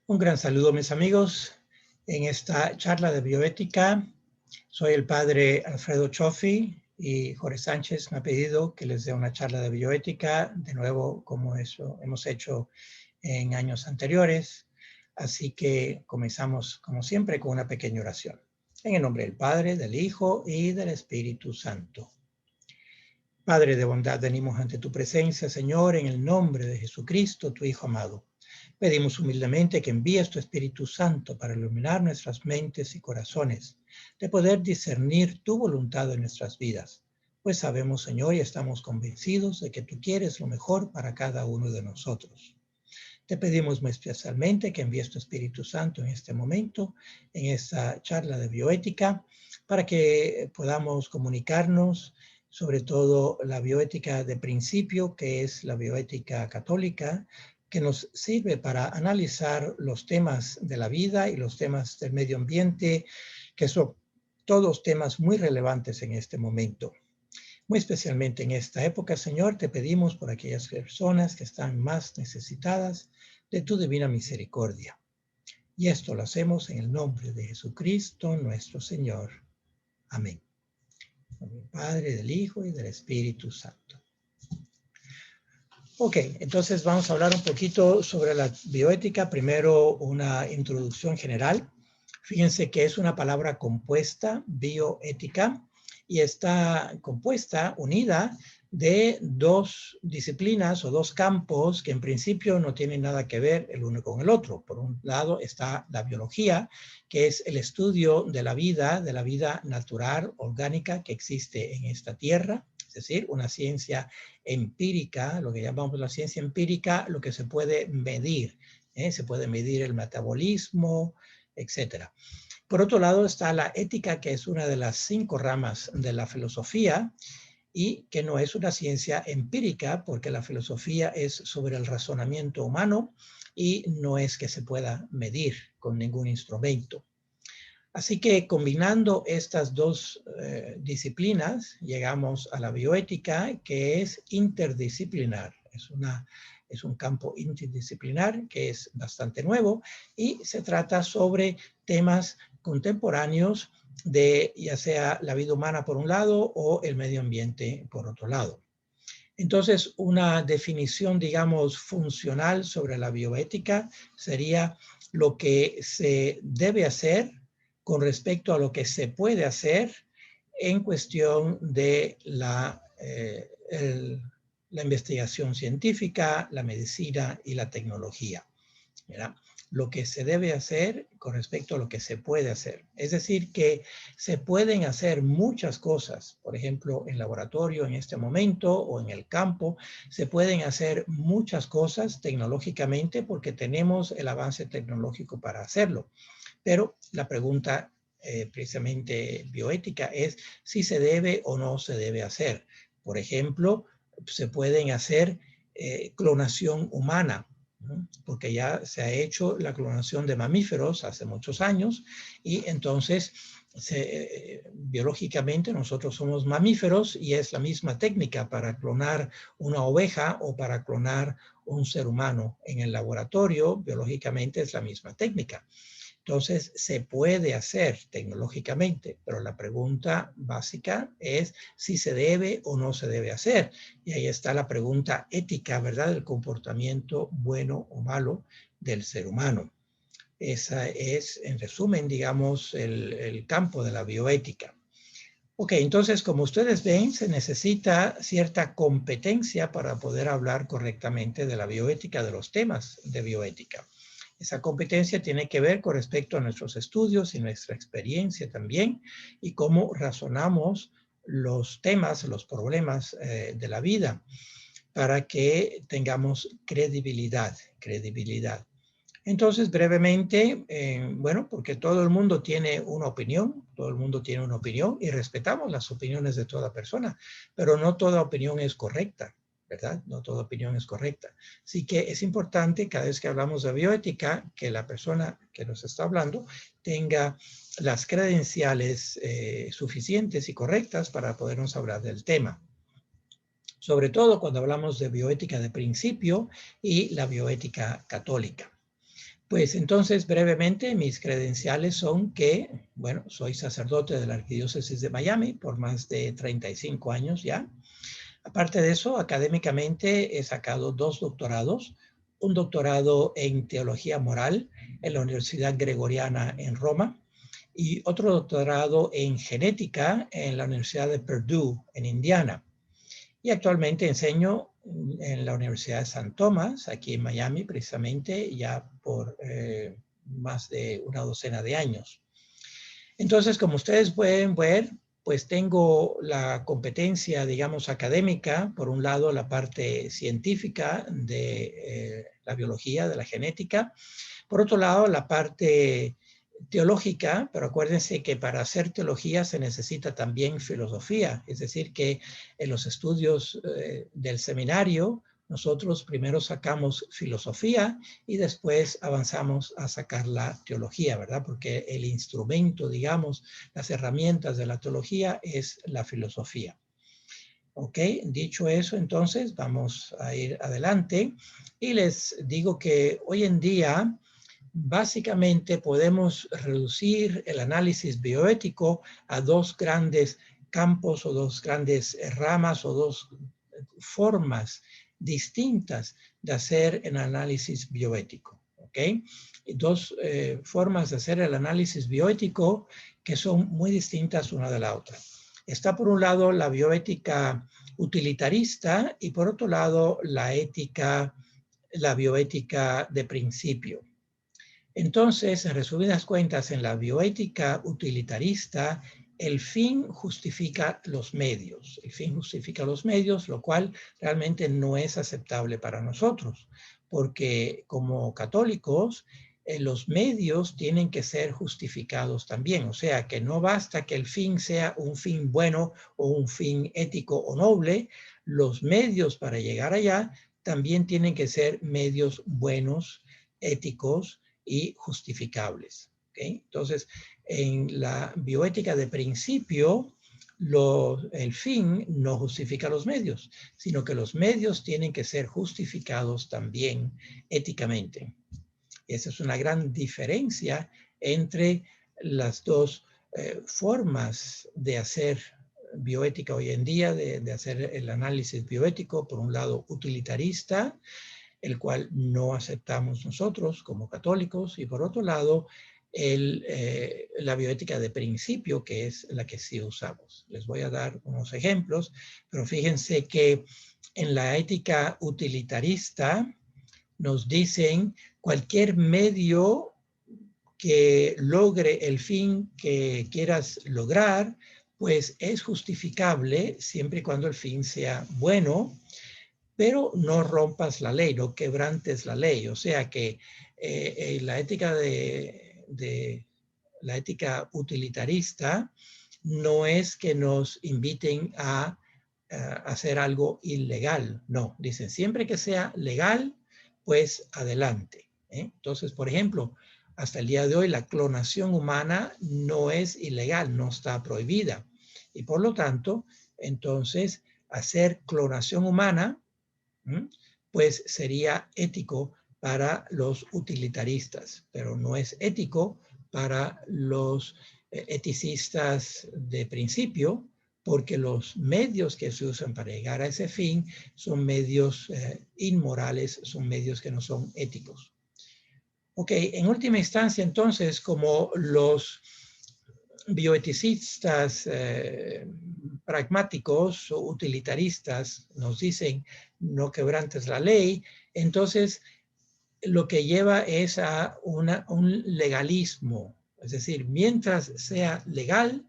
Un gran saludo, mis amigos. En esta charla de bioética, soy el padre Alfredo Cioffi y Jorge Sánchez me ha pedido que les dé una charla de bioética, de nuevo, como eso hemos hecho en años anteriores. Así que comenzamos, como siempre, con una pequeña oración. En el nombre del Padre, del Hijo y del Espíritu Santo. Padre de bondad, venimos ante tu presencia, Señor, en el nombre de Jesucristo, tu Hijo amado. Pedimos humildemente que envíes tu Espíritu Santo para iluminar nuestras mentes y corazones, de poder discernir tu voluntad en nuestras vidas. Pues sabemos, Señor, y estamos convencidos de que tú quieres lo mejor para cada uno de nosotros. Te pedimos muy especialmente que envíes tu Espíritu Santo en este momento, en esta charla de bioética, para que podamos comunicarnos sobre todo la bioética de principio, que es la bioética católica, que nos sirve para analizar los temas de la vida y los temas del medio ambiente, que son todos temas muy relevantes en este momento. Muy especialmente en esta época, Señor, te pedimos por aquellas personas que están más necesitadas de tu divina misericordia. Y esto lo hacemos en el nombre de Jesucristo, nuestro Señor. Amén. Del Padre, del Hijo y del Espíritu Santo. Ok, entonces vamos a hablar un poquito sobre la bioética. Primero, una introducción general. Fíjense que es una palabra compuesta, bioética, y está compuesta, unida, de dos disciplinas o dos campos que en principio no tienen nada que ver el uno con el otro. Por un lado está la biología, que es el estudio de la vida natural, orgánica que existe en esta tierra, es decir, una ciencia empírica, lo que llamamos la ciencia empírica, lo que se puede medir. Se puede medir el metabolismo, etc. Por otro lado está la ética, que es una de las 5 ramas de la filosofía y que no es una ciencia empírica porque la filosofía es sobre el razonamiento humano y no es que se pueda medir con ningún instrumento. Así que combinando estas dos disciplinas, llegamos a la bioética, que es interdisciplinar. Es un campo interdisciplinar que es bastante nuevo y se trata sobre temas contemporáneos de ya sea la vida humana por un lado o el medio ambiente por otro lado. Entonces, una definición, digamos, funcional sobre la bioética sería lo que se debe hacer con respecto a lo que se puede hacer en cuestión de la investigación científica, la medicina y la tecnología. ¿Verdad? Lo que se debe hacer con respecto a lo que se puede hacer. Es decir, que se pueden hacer muchas cosas, por ejemplo, en laboratorio en este momento o en el campo, se pueden hacer muchas cosas tecnológicamente porque tenemos el avance tecnológico para hacerlo. Pero la pregunta precisamente bioética es si se debe o no se debe hacer. Por ejemplo, se pueden hacer clonación humana, ¿no? Porque ya se ha hecho la clonación de mamíferos hace muchos años y entonces biológicamente nosotros somos mamíferos y es la misma técnica para clonar una oveja o para clonar un ser humano. En el laboratorio, biológicamente es la misma técnica. Entonces, se puede hacer tecnológicamente, pero la pregunta básica es si se debe o no se debe hacer. Y ahí está la pregunta ética, ¿verdad? Del comportamiento bueno o malo del ser humano. Esa es, en resumen, digamos, el campo de la bioética. Ok, entonces, como ustedes ven, se necesita cierta competencia para poder hablar correctamente de la bioética, de los temas de bioética. Esa competencia tiene que ver con respecto a nuestros estudios y nuestra experiencia también y cómo razonamos los temas, los problemas de la vida para que tengamos credibilidad. Entonces, brevemente, bueno, porque todo el mundo tiene una opinión y respetamos las opiniones de toda persona, pero no toda opinión es correcta, ¿verdad? No toda opinión es correcta. Así que es importante cada vez que hablamos de bioética que la persona que nos está hablando tenga las credenciales suficientes y correctas para podernos hablar del tema. Sobre todo cuando hablamos de bioética de principio y la bioética católica. Pues entonces, brevemente, mis credenciales son que, bueno, soy sacerdote de la Arquidiócesis de Miami por más de 35 años ya. Aparte de eso, académicamente he sacado 2 doctorados. Un doctorado en teología moral en la Universidad Gregoriana en Roma y otro doctorado en genética en la Universidad de Purdue en Indiana. Y actualmente enseño en la Universidad de San Tomás, aquí en Miami, precisamente, ya por más de una docena de años. Entonces, como ustedes pueden ver, pues tengo la competencia, digamos, académica, por un lado la parte científica de la biología, de la genética, por otro lado la parte teológica, pero acuérdense que para hacer teología se necesita también filosofía, es decir, que en los estudios del seminario nosotros primero sacamos filosofía y después avanzamos a sacar la teología, ¿verdad? Porque el instrumento, digamos, las herramientas de la teología es la filosofía. Ok, dicho eso, entonces vamos a ir adelante y les digo que hoy en día básicamente podemos reducir el análisis bioético a 2 grandes campos o 2 grandes ramas o 2 formas distintas de hacer el análisis bioético. ¿Ok? 2 formas de hacer el análisis bioético que son muy distintas una de la otra. Está por un lado la bioética utilitarista y por otro lado la bioética de principio. Entonces, en resumidas cuentas, en la bioética utilitarista, el fin justifica los medios. El fin justifica los medios, lo cual realmente no es aceptable para nosotros, porque como católicos, los medios tienen que ser justificados también. O sea, que no basta que el fin sea un fin bueno o un fin ético o noble, los medios para llegar allá también tienen que ser medios buenos, éticos, y justificables. ¿Okay? Entonces, en la bioética de principio, el fin no justifica los medios, sino que los medios tienen que ser justificados también éticamente. Esa es una gran diferencia entre las 2 formas de hacer bioética hoy en día, de hacer el análisis bioético, por un lado utilitarista, el cual no aceptamos nosotros como católicos, y por otro lado, la bioética de principio, que es la que sí usamos. Les voy a dar unos ejemplos, pero fíjense que en la ética utilitarista nos dicen cualquier medio que logre el fin que quieras lograr, pues es justificable siempre y cuando el fin sea bueno, pero no rompas la ley, no quebrantes la ley. O sea que la ética la ética utilitarista no es que nos inviten a hacer algo ilegal. No, dicen siempre que sea legal, pues adelante. Entonces, por ejemplo, hasta el día de hoy la clonación humana no es ilegal, no está prohibida. Y por lo tanto, entonces, hacer clonación humana pues sería ético para los utilitaristas, pero no es ético para los eticistas de principio, porque los medios que se usan para llegar a ese fin son medios inmorales, son medios que no son éticos. Ok, en última instancia, entonces, como los bioeticistas pragmáticos o utilitaristas nos dicen no quebrantes la ley, entonces lo que lleva es a un legalismo. Es decir, mientras sea legal,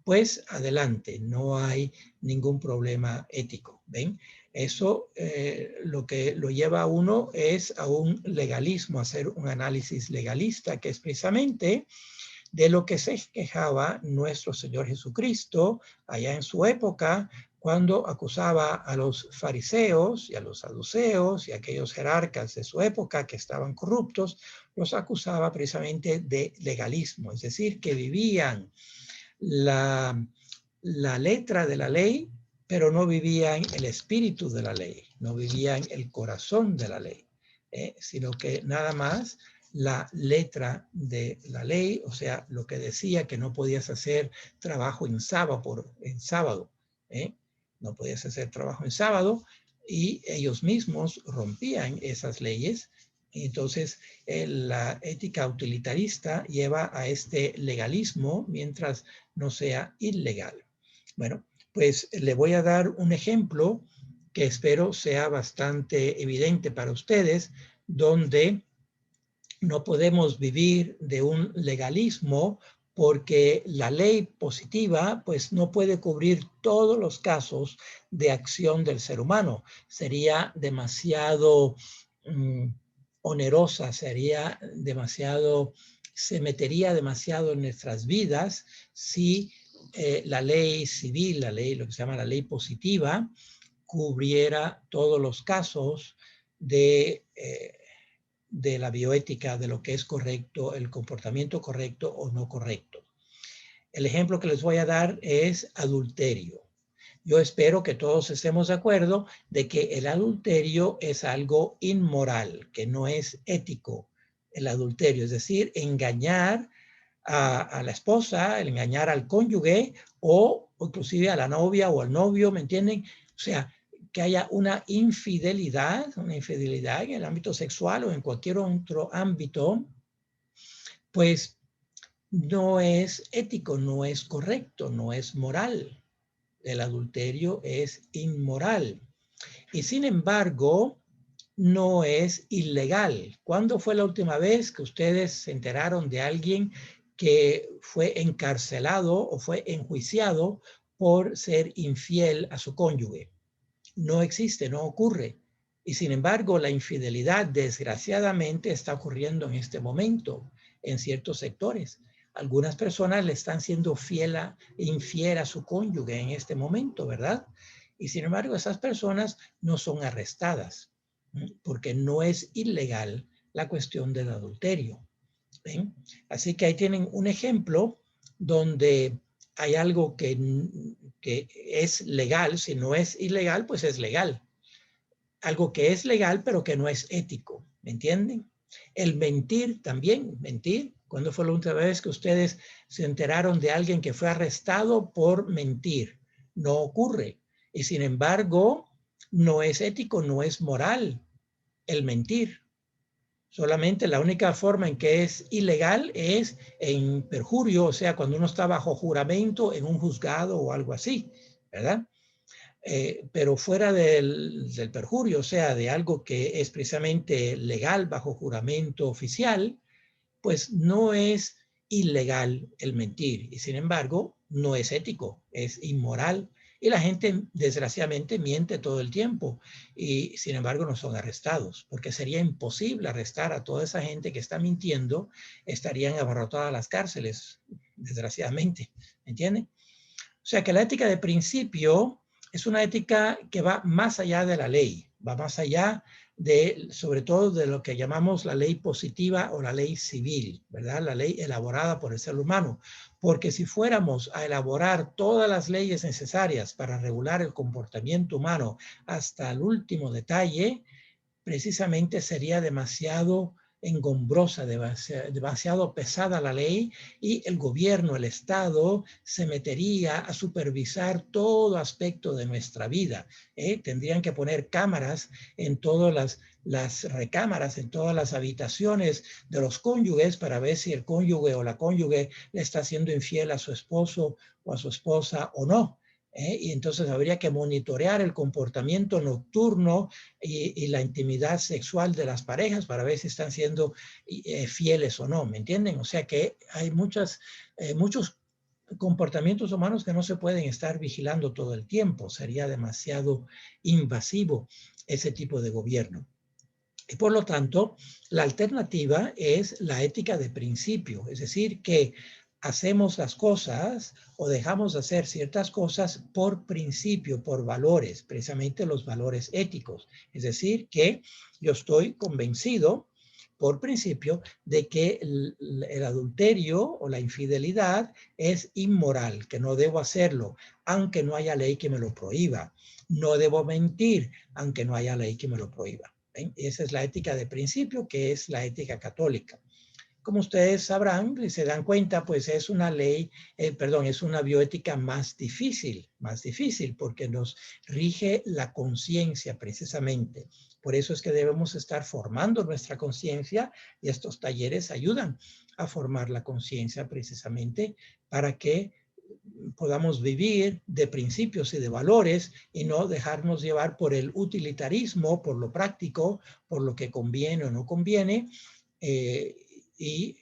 pues adelante, no hay ningún problema ético. ¿Ven? Eso lo que lo lleva a uno es a un legalismo, a hacer un análisis legalista, que es precisamente de lo que se quejaba nuestro Señor Jesucristo allá en su época, cuando acusaba a los fariseos y a los saduceos y a aquellos jerarcas de su época que estaban corruptos, los acusaba precisamente de legalismo, es decir, que vivían la letra de la ley, pero no vivían el espíritu de la ley, no vivían el corazón de la ley, sino que nada más la letra de la ley, o sea, lo que decía que no podías hacer trabajo en sábado, ¿eh? No podías hacer trabajo en sábado, y ellos mismos rompían esas leyes. Entonces, la ética utilitarista lleva a este legalismo mientras no sea ilegal. Bueno, pues le voy a dar un ejemplo que espero sea bastante evidente para ustedes, donde no podemos vivir de un legalismo, porque la ley positiva pues no puede cubrir todos los casos de acción del ser humano. Sería demasiado onerosa, se metería demasiado en nuestras vidas si la ley civil, lo que se llama la ley positiva, cubriera todos los casos de la bioética, de lo que es correcto, el comportamiento correcto o no correcto. El ejemplo que les voy a dar es adulterio. Yo espero que todos estemos de acuerdo de que el adulterio es algo inmoral, que no es ético el adulterio, es decir, engañar a la esposa, el engañar al cónyuge o inclusive a la novia o al novio, ¿me entienden? O sea, que haya una infidelidad en el ámbito sexual o en cualquier otro ámbito, pues no es ético, no es correcto, no es moral. El adulterio es inmoral. Y sin embargo, no es ilegal. ¿Cuándo fue la última vez que ustedes se enteraron de alguien que fue encarcelado o fue enjuiciado por ser infiel a su cónyuge? No existe, no ocurre. Y sin embargo, la infidelidad desgraciadamente está ocurriendo en este momento en ciertos sectores. Algunas personas le están siendo infiel a su cónyuge en este momento, ¿verdad? Y sin embargo, esas personas no son arrestadas porque no es ilegal la cuestión del adulterio. ¿Ven? Así que ahí tienen un ejemplo donde hay algo que es legal. Si no es ilegal, pues es legal. Algo que es legal, pero que no es ético. ¿Me entienden? El mentir también, mentir. ¿Cuándo fue la última vez que ustedes se enteraron de alguien que fue arrestado por mentir? No ocurre. Y sin embargo, no es ético, no es moral el mentir. Solamente la única forma en que es ilegal es en perjurio, o sea, cuando uno está bajo juramento en un juzgado o algo así, ¿verdad? Pero fuera del perjurio, o sea, de algo que es precisamente legal bajo juramento oficial, pues no es ilegal el mentir. Y sin embargo, no es ético, es inmoral. Y la gente, desgraciadamente, miente todo el tiempo. Y sin embargo, no son arrestados, porque sería imposible arrestar a toda esa gente que está mintiendo. Estarían abarrotadas las cárceles, desgraciadamente. ¿Me entienden? O sea que la ética de principio es una ética que va más allá de la ley, va más allá de, sobre todo, de lo que llamamos la ley positiva o la ley civil, ¿verdad? La ley elaborada por el ser humano. Porque si fuéramos a elaborar todas las leyes necesarias para regular el comportamiento humano hasta el último detalle, precisamente sería demasiado engombrosa, demasiado pesada la ley, y el gobierno, el Estado, se metería a supervisar todo aspecto de nuestra vida. Tendrían que poner cámaras en todas las recámaras, en todas las habitaciones de los cónyuges, para ver si el cónyuge o la cónyuge le está siendo infiel a su esposo o a su esposa o no. Y entonces habría que monitorear el comportamiento nocturno y la intimidad sexual de las parejas para ver si están siendo fieles o no, ¿me entienden? O sea que hay muchos comportamientos humanos que no se pueden estar vigilando todo el tiempo. Sería demasiado invasivo ese tipo de gobierno. Y por lo tanto, la alternativa es la ética de principio, es decir, que hacemos las cosas o dejamos de hacer ciertas cosas por principio, por valores, precisamente los valores éticos. Es decir, que yo estoy convencido por principio de que el adulterio o la infidelidad es inmoral, que no debo hacerlo, aunque no haya ley que me lo prohíba. No debo mentir, aunque no haya ley que me lo prohíba. Esa es la ética de principio, que es la ética católica. Como ustedes sabrán y se dan cuenta, pues es una ley, es una bioética más difícil, porque nos rige la conciencia precisamente. Por eso es que debemos estar formando nuestra conciencia y estos talleres ayudan a formar la conciencia precisamente para que podamos vivir de principios y de valores y no dejarnos llevar por el utilitarismo, por lo práctico, por lo que conviene o no conviene, y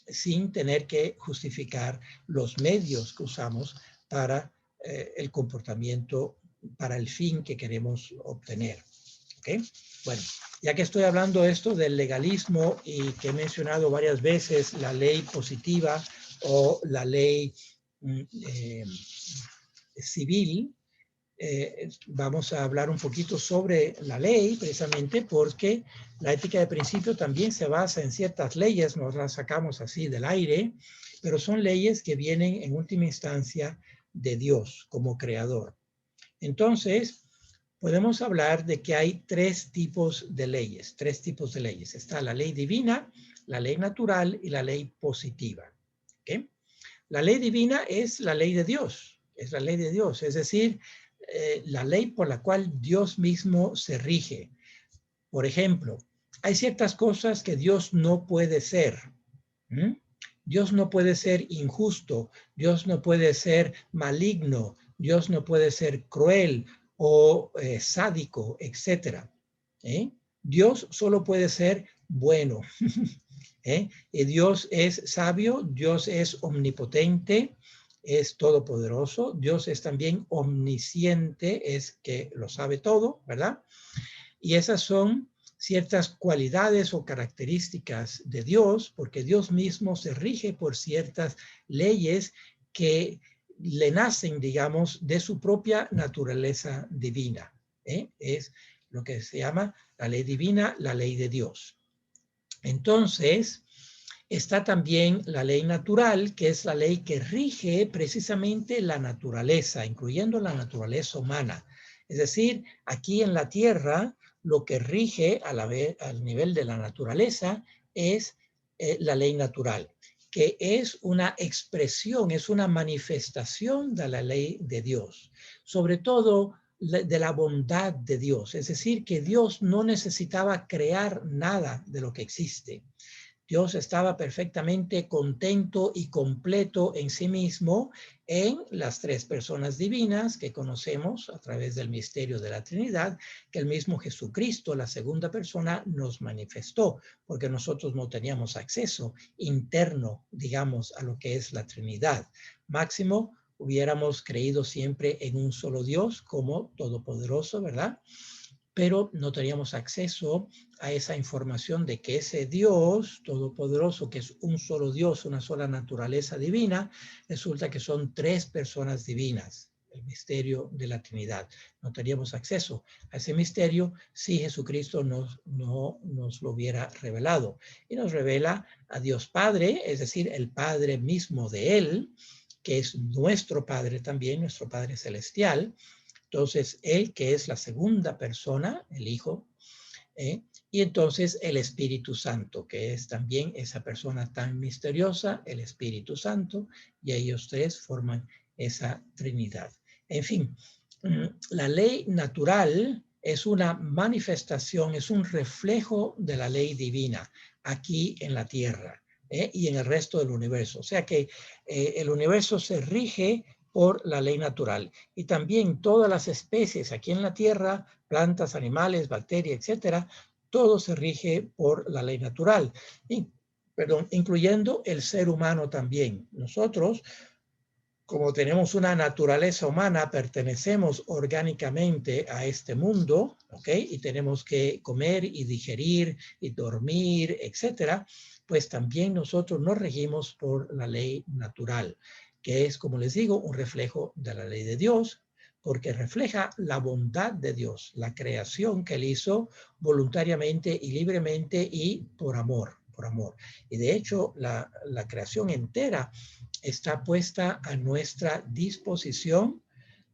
sin tener que justificar los medios que usamos para el comportamiento, para el fin que queremos obtener. ¿Okay? Bueno, ya que estoy hablando esto del legalismo y que he mencionado varias veces la ley positiva o la ley civil, vamos a hablar un poquito sobre la ley, precisamente porque la ética de principio también se basa en ciertas leyes, nos las sacamos así del aire, pero son leyes que vienen en última instancia de Dios como creador. Entonces, podemos hablar de que hay tres tipos de leyes. Está la ley divina, la ley natural y la ley positiva. ¿Okay? La ley divina es la ley de Dios, es decir, la ley por la cual Dios mismo se rige. Por ejemplo, hay ciertas cosas que Dios no puede ser. Dios no puede ser injusto, Dios no puede ser maligno, Dios no puede ser cruel o sádico, etc. Dios solo puede ser bueno. Y Dios es sabio, Dios es omnipotente, es todopoderoso, Dios es también omnisciente, es que lo sabe todo, ¿verdad? Y esas son ciertas cualidades o características de Dios, porque Dios mismo se rige por ciertas leyes que le nacen, digamos, de su propia naturaleza divina. Es lo que se llama la ley divina, la ley de Dios. Entonces, está también la ley natural, que es la ley que rige precisamente la naturaleza, incluyendo la naturaleza humana. Es decir, aquí en la Tierra, lo que rige al nivel de la naturaleza es la ley natural, que es una expresión, es una manifestación de la ley de Dios. Sobre todo de la bondad de Dios. Es decir, que Dios no necesitaba crear nada de lo que existe. Dios estaba perfectamente contento y completo en sí mismo en las tres personas divinas que conocemos a través del misterio de la Trinidad, que el mismo Jesucristo, la segunda persona, nos manifestó, porque nosotros no teníamos acceso interno, digamos, a lo que es la Trinidad. Máximo, hubiéramos creído siempre en un solo Dios como todopoderoso, ¿verdad? Pero no teníamos acceso a esa información de que ese Dios todopoderoso, que es un solo Dios, una sola naturaleza divina, resulta que son tres personas divinas, el misterio de la Trinidad. No teníamos acceso a ese misterio si Jesucristo no nos lo hubiera revelado. Y nos revela a Dios Padre, es decir, el Padre mismo de Él, que es nuestro Padre también, nuestro Padre Celestial. Entonces, Él que es la segunda persona, el Hijo, y entonces el Espíritu Santo, que es también esa persona tan misteriosa, el Espíritu Santo, y ellos tres forman esa Trinidad. En fin, la ley natural es una manifestación, es un reflejo de la ley divina aquí en la tierra y en el resto del universo. O sea que el universo se rige por la ley natural. Y también todas las especies aquí en la Tierra, plantas, animales, bacterias, etcétera, todo se rige por la ley natural. Incluyendo el ser humano también. Nosotros, como tenemos una naturaleza humana, pertenecemos orgánicamente a este mundo, ¿ok? Y tenemos que comer y digerir y dormir, etcétera, pues también nosotros nos regimos por la ley natural, que es, como les digo, un reflejo de la ley de Dios, porque refleja la bondad de Dios, la creación que Él hizo voluntariamente y libremente y por amor. Y de hecho, la creación entera está puesta a nuestra disposición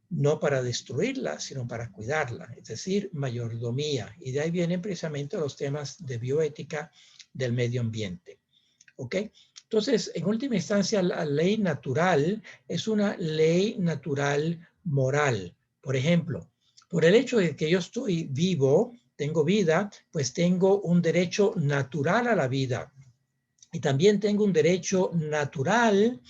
no para destruirla, sino para cuidarla, es decir, mayordomía. Y de ahí vienen precisamente los temas de bioética del medio ambiente. ¿Ok? Entonces, en última instancia, la ley natural es una ley natural moral. Por ejemplo, por el hecho de que yo estoy vivo, tengo vida, pues tengo un derecho natural a la vida. Y también tengo un derecho natural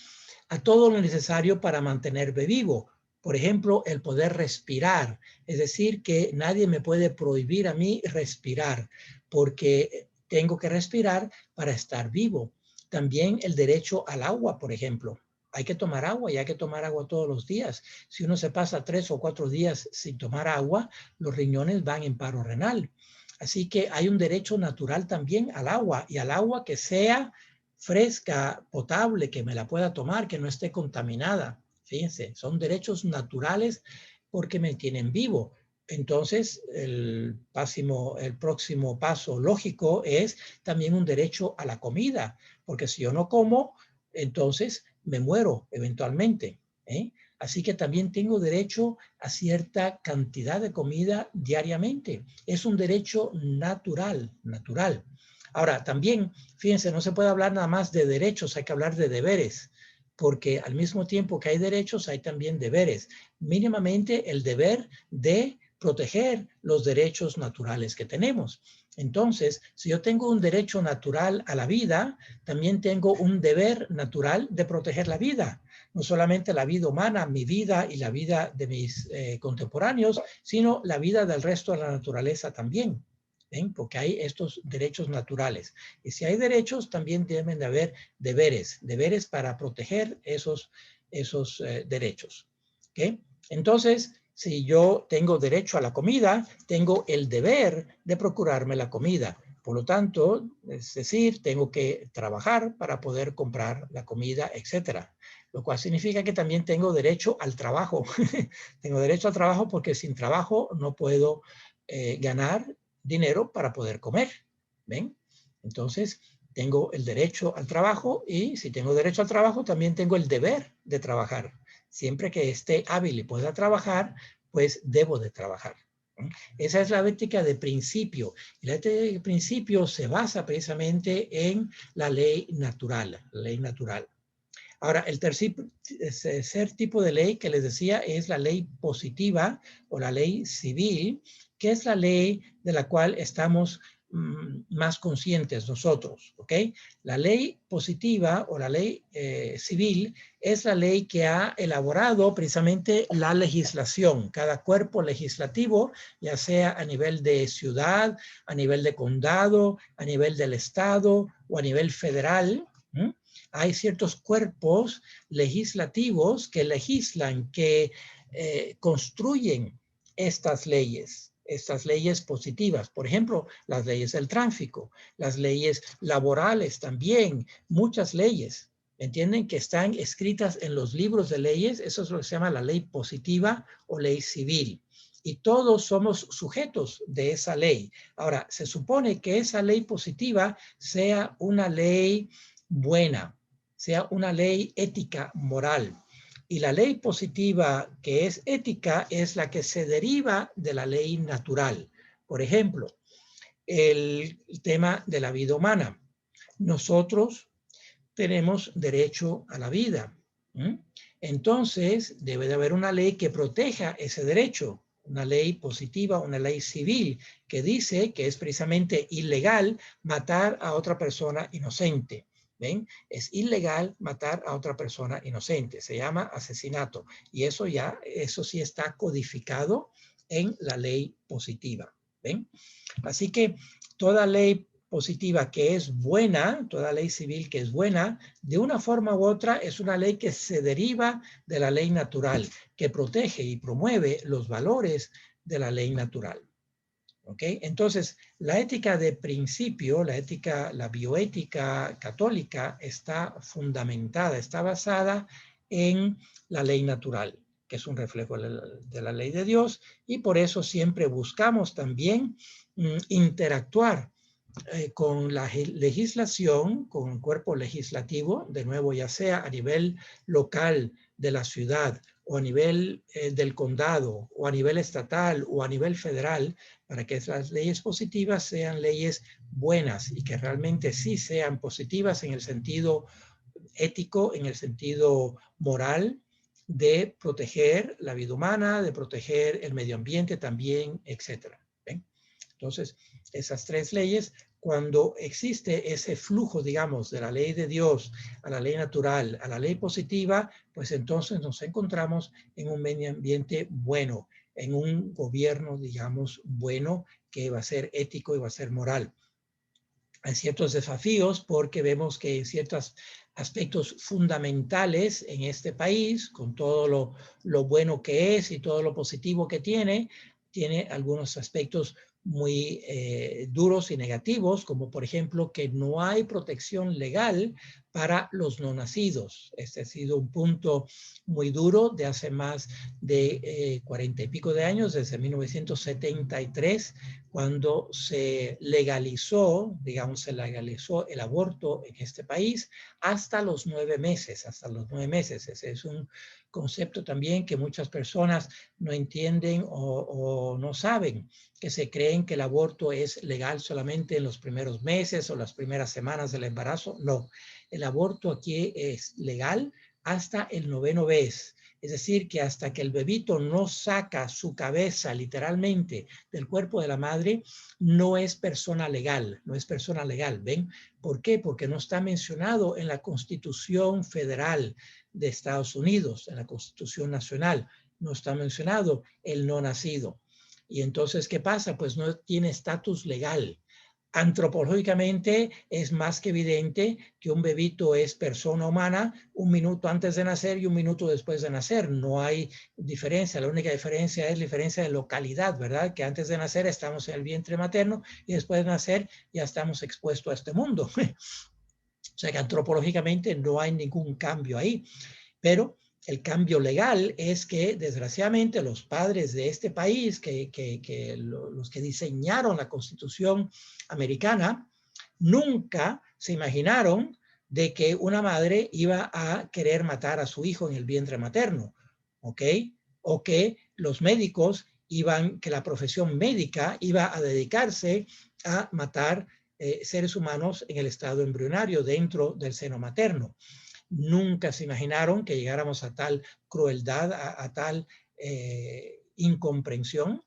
a todo lo necesario para mantenerme vivo. Por ejemplo, el poder respirar. Es decir, que nadie me puede prohibir a mí respirar, porque tengo que respirar para estar vivo. También el derecho al agua, por ejemplo. Hay que tomar agua y hay que tomar agua todos los días. Si uno se pasa 3 o 4 días sin tomar agua, los riñones van en paro renal. Así que hay un derecho natural también al agua, y al agua que sea fresca, potable, que me la pueda tomar, que no esté contaminada. Fíjense, son derechos naturales porque me tienen vivo. Entonces, el próximo paso lógico es también un derecho a la comida, porque si yo no como, entonces me muero eventualmente, ¿eh? Así que también tengo derecho a cierta cantidad de comida diariamente. Es un derecho natural, natural. Ahora, también, fíjense, no se puede hablar nada más de derechos, hay que hablar de deberes, porque al mismo tiempo que hay derechos, hay también deberes. Mínimamente el deber de proteger los derechos naturales que tenemos. Entonces, si yo tengo un derecho natural a la vida, también tengo un deber natural de proteger la vida. No solamente la vida humana, mi vida y la vida de mis contemporáneos, sino la vida del resto de la naturaleza también. ¿Ven? Porque hay estos derechos naturales. Y si hay derechos, también deben de haber deberes, deberes para proteger esos derechos. ¿Okay? Entonces, si yo tengo derecho a la comida, tengo el deber de procurarme la comida. Por lo tanto, es decir, tengo que trabajar para poder comprar la comida, etcétera. Lo cual significa que también tengo derecho al trabajo. Tengo derecho al trabajo porque sin trabajo no puedo ganar dinero para poder comer. ¿Ven? Entonces, tengo el derecho al trabajo, y si tengo derecho al trabajo, también tengo el deber de trabajar. Siempre que esté hábil y pueda trabajar, pues debo de trabajar. Esa es la ética de principio. Y la ética de principio se basa precisamente en la ley natural, la ley natural. Ahora, el tercer tipo de ley que les decía es la ley positiva o la ley civil, que es la ley de la cual estamos más conscientes nosotros, ¿ok? La ley positiva o la ley civil es la ley que ha elaborado precisamente la legislación. Cada cuerpo legislativo, ya sea a nivel de ciudad, a nivel de condado, a nivel del estado o a nivel federal, hay ciertos cuerpos legislativos que legislan, que construyen estas leyes positivas. Por ejemplo, las leyes del tráfico, las leyes laborales también, muchas leyes, ¿entienden? Que están escritas en los libros de leyes. Eso es lo que se llama la ley positiva o ley civil. Y todos somos sujetos de esa ley. Ahora, se supone que esa ley positiva sea una ley buena, sea una ley ética, moral. Y la ley positiva, que es ética, es la que se deriva de la ley natural. Por ejemplo, el tema de la vida humana. Nosotros tenemos derecho a la vida. Entonces, debe de haber una ley que proteja ese derecho, una ley positiva, una ley civil, que dice que es precisamente ilegal matar a otra persona inocente. ¿Ven? Es ilegal matar a otra persona inocente. Se llama asesinato. Y eso sí está codificado en la ley positiva. ¿Ven? Así que toda ley positiva que es buena, toda ley civil que es buena, de una forma u otra es una ley que se deriva de la ley natural, que protege y promueve los valores de la ley natural. ¿Ok? Entonces, la ética de principio, la bioética católica está fundamentada, está basada en la ley natural, que es un reflejo de la ley de Dios, y por eso siempre buscamos también interactuar con la legislación, con el cuerpo legislativo, de nuevo, ya sea a nivel local de la ciudad o a nivel del condado, o a nivel estatal, o a nivel federal, para que esas leyes positivas sean leyes buenas y que realmente sí sean positivas en el sentido ético, en el sentido moral, de proteger la vida humana, de proteger el medio ambiente también, etcétera. ¿Ven? Entonces, esas tres leyes, cuando existe ese flujo, digamos, de la ley de Dios a la ley natural, a la ley positiva, pues entonces nos encontramos en un medio ambiente bueno, en un gobierno, digamos, bueno, que va a ser ético y va a ser moral. Hay ciertos desafíos porque vemos que en ciertos aspectos fundamentales en este país, con todo lo bueno que es y todo lo positivo que tiene algunos aspectos muy duros y negativos, como por ejemplo que no hay protección legal para los no nacidos. Este ha sido un punto muy duro de hace más de 40 y pico de años, desde 1973, cuando se legalizó, digamos, se legalizó el aborto en este país hasta los 9 meses, hasta los 9 meses. Ese es un concepto también que muchas personas no entienden o no saben, que se creen que el aborto es legal solamente en los primeros meses o las primeras semanas del embarazo. No, el aborto aquí es legal hasta el 9º mes. Es decir, que hasta que el bebito no saca su cabeza literalmente del cuerpo de la madre, no es persona legal, no es persona legal. ¿Ven? ¿Por qué? Porque no está mencionado en la Constitución Federal de Estados Unidos, en la Constitución Nacional. No está mencionado el no nacido. Y entonces, ¿qué pasa? Pues no tiene estatus legal. Antropológicamente es más que evidente que un bebito es persona humana 1 minuto antes de nacer y 1 minuto después de nacer. No hay diferencia. La única diferencia es la diferencia de localidad, ¿verdad? Que antes de nacer estamos en el vientre materno y después de nacer ya estamos expuestos a este mundo. O sea que antropológicamente no hay ningún cambio ahí. Pero el cambio legal es que, desgraciadamente, los padres de este país, los que diseñaron la Constitución americana, nunca se imaginaron de que una madre iba a querer matar a su hijo en el vientre materno, ¿ok? O que los médicos que la profesión médica iba a dedicarse a matar seres humanos en el estado embrionario dentro del seno materno. Nunca se imaginaron que llegáramos a tal crueldad, a tal incomprensión,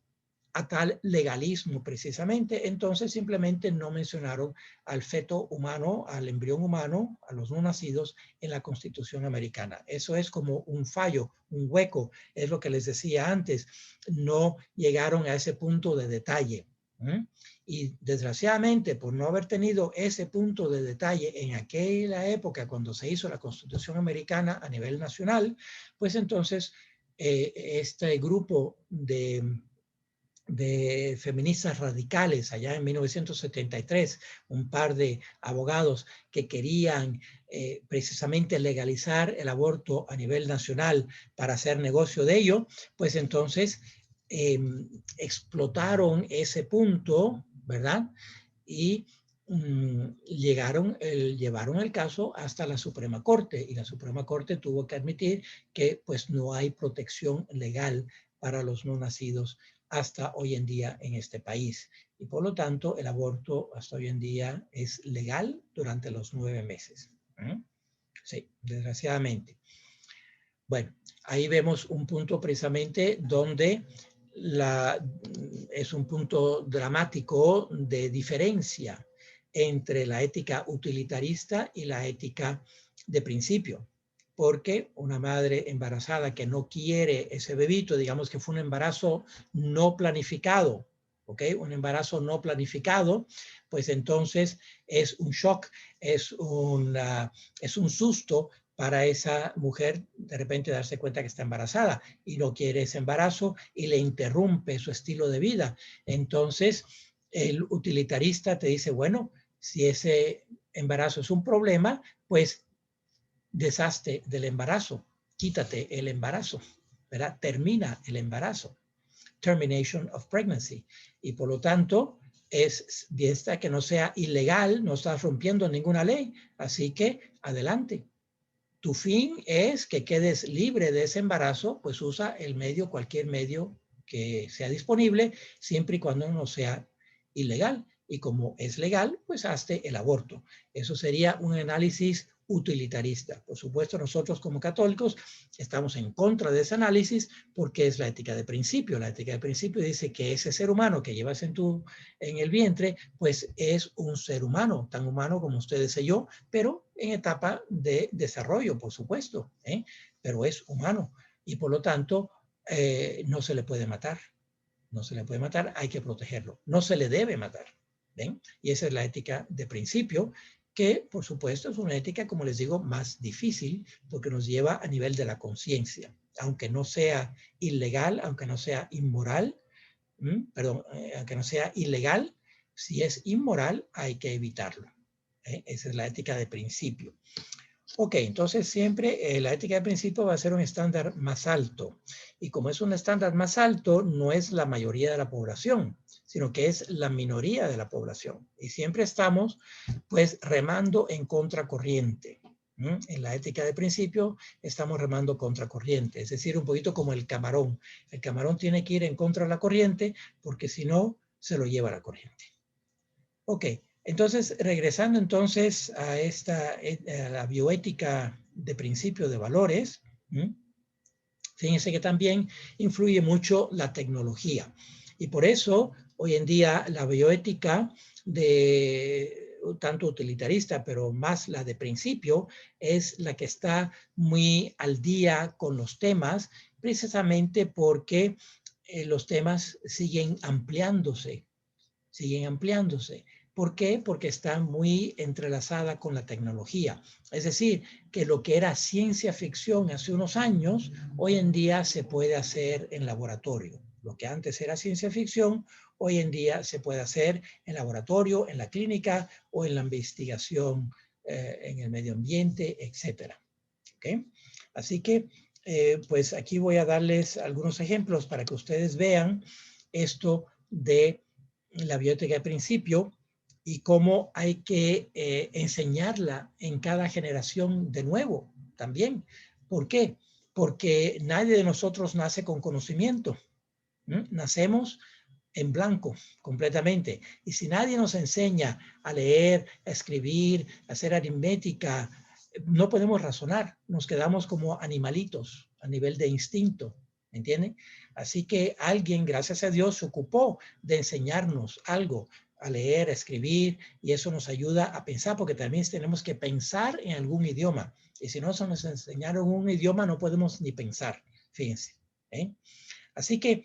a tal legalismo precisamente. Entonces simplemente no mencionaron al feto humano, al embrión humano, a los no nacidos en la Constitución americana. Eso es como un fallo, un hueco. Es lo que les decía antes. No llegaron a ese punto de detalle. Y desgraciadamente, por no haber tenido ese punto de detalle en aquella época cuando se hizo la Constitución americana a nivel nacional, pues entonces este grupo de feministas radicales allá en 1973, un par de abogados que querían precisamente legalizar el aborto a nivel nacional para hacer negocio de ello, pues entonces explotaron ese punto, ¿verdad? Y llevaron el caso hasta la Suprema Corte, y la Suprema Corte tuvo que admitir que pues no hay protección legal para los no nacidos hasta hoy en día en este país. Y por lo tanto, el aborto hasta hoy en día es legal durante los 9 meses. Sí, desgraciadamente. Bueno, ahí vemos un punto precisamente donde es un punto dramático de diferencia entre la ética utilitarista y la ética de principio. Porque una madre embarazada que no quiere ese bebito, digamos que fue un embarazo no planificado, ¿ok? Un embarazo no planificado, pues entonces es un shock, es un susto para esa mujer de repente darse cuenta que está embarazada y no quiere ese embarazo y le interrumpe su estilo de vida. Entonces, el utilitarista te dice, bueno, si ese embarazo es un problema, pues deshazte del embarazo, quítate el embarazo, ¿verdad? Termina el embarazo, termination of pregnancy. Y por lo tanto, es bien que no sea ilegal, no estás rompiendo ninguna ley, así que adelante. tu fin es que quedes libre de ese embarazo, pues usa el medio, cualquier medio que sea disponible, siempre y cuando no sea ilegal. Y como es legal, pues hazte el aborto. Eso sería un análisis utilitarista. Por supuesto, nosotros como católicos estamos en contra de ese análisis porque es la ética de principio. La ética de principio dice que ese ser humano que llevas en el vientre, pues es un ser humano, tan humano como ustedes y yo, pero en etapa de desarrollo, por supuesto, pero es humano y por lo tanto no se le puede matar. No se le puede matar, hay que protegerlo. No se le debe matar. ¿Ven? Y esa es la ética de principio, que por supuesto es una ética, como les digo, más difícil porque nos lleva a nivel de la conciencia. Aunque no sea ilegal, aunque no sea inmoral, aunque no sea ilegal, si es inmoral hay que evitarlo. Esa es la ética de principio. Ok, entonces siempre la ética de principio va a ser un estándar más alto. Y como es un estándar más alto, no es la mayoría de la población, sino que es la minoría de la población. Y siempre estamos, pues, remando en contracorriente. En la ética de principio estamos remando contracorriente, es decir, un poquito como el camarón. El camarón tiene que ir en contra de la corriente porque si no, se lo lleva la corriente. Ok, entonces regresando entonces a la bioética de principio de valores, fíjense que también influye mucho la tecnología. Y por eso hoy en día la bioética de tanto utilitarista, pero más la de principio, es la que está muy al día con los temas, precisamente porque los temas siguen ampliándose. ¿Por qué? Porque está muy entrelazada con la tecnología. Es decir, que lo que era ciencia ficción hace unos años, hoy en día se puede hacer en laboratorio. Lo que antes era ciencia ficción, hoy en día se puede hacer en laboratorio, en la clínica o en la investigación en el medio ambiente, etc. ¿Okay? Así que, pues aquí voy a darles algunos ejemplos para que ustedes vean esto de la bioética de principio y cómo hay que enseñarla en cada generación de nuevo también. ¿Por qué? Porque nadie de nosotros nace con conocimiento. Nacemos en blanco completamente. Y si nadie nos enseña a leer, a escribir, a hacer aritmética, no podemos razonar. Nos quedamos como animalitos a nivel de instinto. ¿Entienden? Así que alguien, gracias a Dios, se ocupó de enseñarnos algo, a leer, a escribir, y eso nos ayuda a pensar, porque también tenemos que pensar en algún idioma. Y si no se nos enseñaron un idioma, no podemos ni pensar. Fíjense. Así que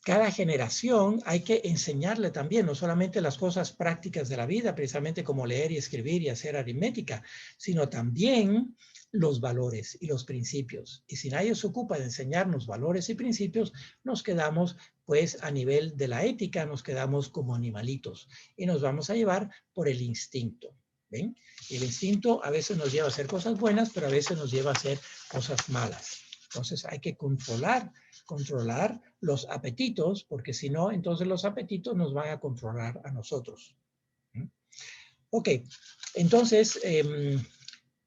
cada generación hay que enseñarle también, no solamente las cosas prácticas de la vida, precisamente como leer y escribir y hacer aritmética, sino también los valores y los principios. Y si nadie se ocupa de enseñarnos valores y principios, nos quedamos, pues, a nivel de la ética, nos quedamos como animalitos y nos vamos a llevar por el instinto. ¿Ven? Y el instinto a veces nos lleva a hacer cosas buenas, pero a veces nos lleva a hacer cosas malas. Entonces hay que controlar los apetitos, porque si no, entonces los apetitos nos van a controlar a nosotros. Ok, entonces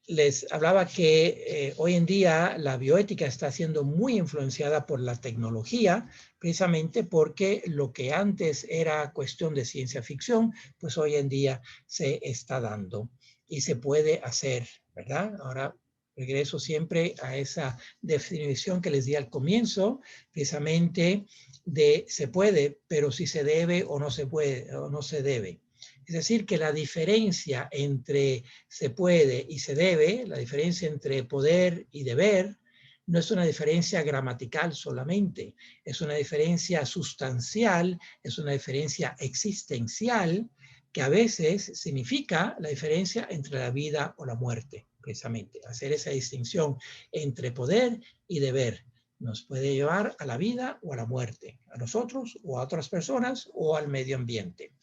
les hablaba que hoy en día la bioética está siendo muy influenciada por la tecnología, precisamente porque lo que antes era cuestión de ciencia ficción, pues hoy en día se está dando y se puede hacer, ¿verdad? Ahora regreso siempre a esa definición que les di al comienzo, precisamente de se puede, pero si se debe o no se puede o no se debe. Es decir, que la diferencia entre se puede y se debe, la diferencia entre poder y deber, no es una diferencia gramatical solamente, es una diferencia sustancial, es una diferencia existencial, que a veces significa la diferencia entre la vida o la muerte, precisamente. Hacer esa distinción entre poder y deber nos puede llevar a la vida o a la muerte, a nosotros o a otras personas o al medio ambiente.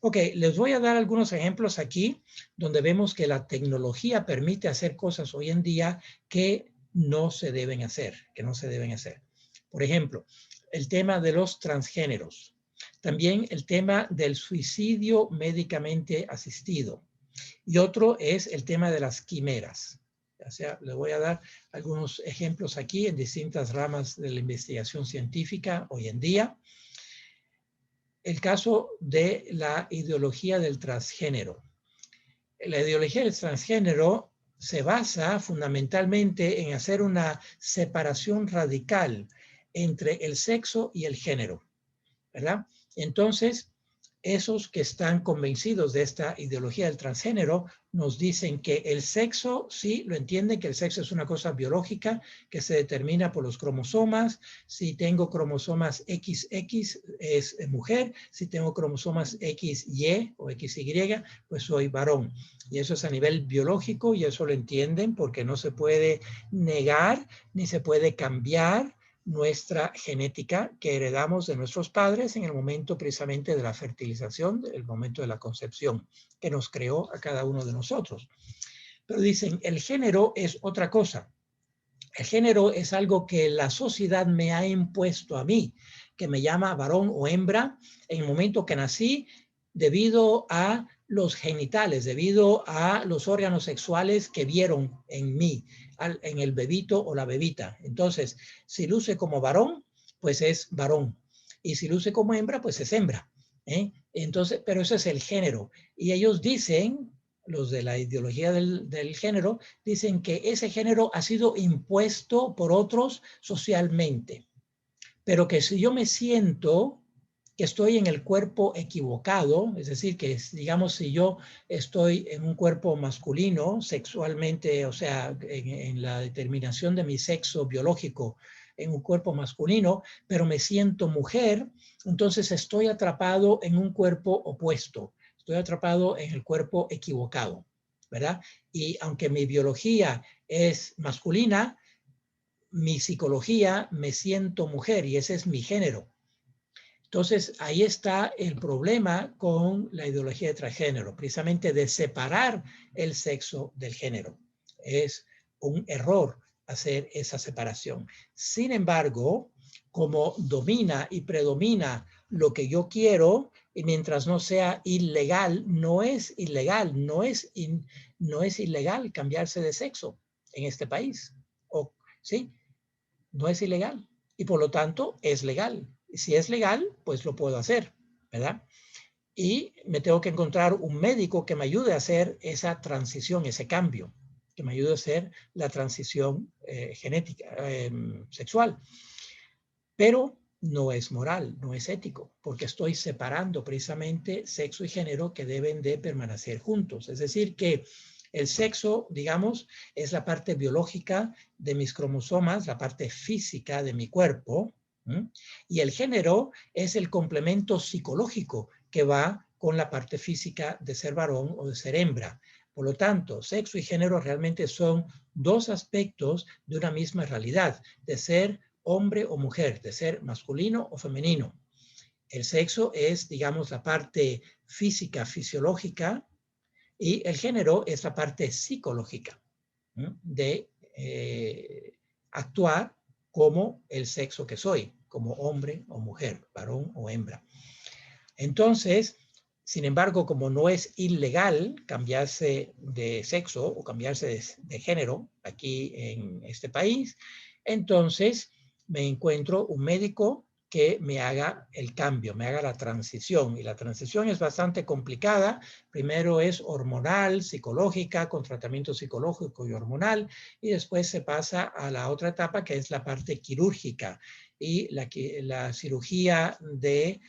Ok, les voy a dar algunos ejemplos aquí donde vemos que la tecnología permite hacer cosas hoy en día que no se deben hacer, Por ejemplo, el tema de los transgéneros. También el tema del suicidio médicamente asistido. Y otro es el tema de las quimeras. O sea, le voy a dar algunos ejemplos aquí en distintas ramas de la investigación científica hoy en día. El caso de la ideología del transgénero. La ideología del transgénero se basa fundamentalmente en hacer una separación radical entre el sexo y el género, ¿verdad? Entonces, esos que están convencidos de esta ideología del transgénero nos dicen que el sexo, sí, lo entienden, que el sexo es una cosa biológica que se determina por los cromosomas. Si tengo cromosomas XX es mujer, si tengo cromosomas XY o XY, pues soy varón. Y eso es a nivel biológico y eso lo entienden porque no se puede negar ni se puede cambiar nuestra genética que heredamos de nuestros padres en el momento precisamente de la fertilización, el momento de la concepción, que nos creó a cada uno de nosotros. Pero dicen, el género es otra cosa. El género es algo que la sociedad me ha impuesto a mí, que me llama varón o hembra en el momento que nací, debido a los genitales, debido a los órganos sexuales que vieron en mí, en el bebito o la bebita. Entonces, si luce como varón, pues es varón. Y si luce como hembra, pues es hembra. Entonces, pero ese es el género. Y ellos dicen, los de la ideología del género, dicen que ese género ha sido impuesto por otros socialmente. Pero que si yo me siento que estoy en el cuerpo equivocado, es decir, que digamos si yo estoy en un cuerpo masculino sexualmente, o sea, en la determinación de mi sexo biológico en un cuerpo masculino, pero me siento mujer, entonces estoy atrapado en un cuerpo opuesto, estoy atrapado en el cuerpo equivocado, ¿verdad? Y aunque mi biología es masculina, mi psicología me siento mujer y ese es mi género. Entonces, ahí está el problema con la ideología de transgénero, precisamente de separar el sexo del género. Es un error hacer esa separación. Sin embargo, como domina y predomina lo que yo quiero, y mientras no sea ilegal, no es ilegal, no es ilegal cambiarse de sexo en este país. ¿Sí? No es ilegal y por lo tanto es legal. Si es legal, pues lo puedo hacer, ¿verdad? Y me tengo que encontrar un médico que me ayude a hacer esa transición, ese cambio, que me ayude a hacer la transición genética, sexual. Pero no es moral, no es ético, porque estoy separando precisamente sexo y género que deben de permanecer juntos. Es decir, que el sexo, digamos, es la parte biológica de mis cromosomas, la parte física de mi cuerpo, ¿m? Y el género es el complemento psicológico que va con la parte física de ser varón o de ser hembra. Por lo tanto, sexo y género realmente son dos aspectos de una misma realidad, de ser hombre o mujer, de ser masculino o femenino. El sexo es, digamos, la parte física, fisiológica, y el género es la parte psicológica, ¿no? De actuar como el sexo que soy, como hombre o mujer, varón o hembra. Entonces, sin embargo, como no es ilegal cambiarse de sexo o cambiarse de género aquí en este país, entonces me encuentro un médico que me haga el cambio, me haga la transición. Y la transición es bastante complicada. Primero es hormonal, psicológica, con tratamiento psicológico y hormonal, y después se pasa a la otra etapa que es la parte quirúrgica y la cirugía de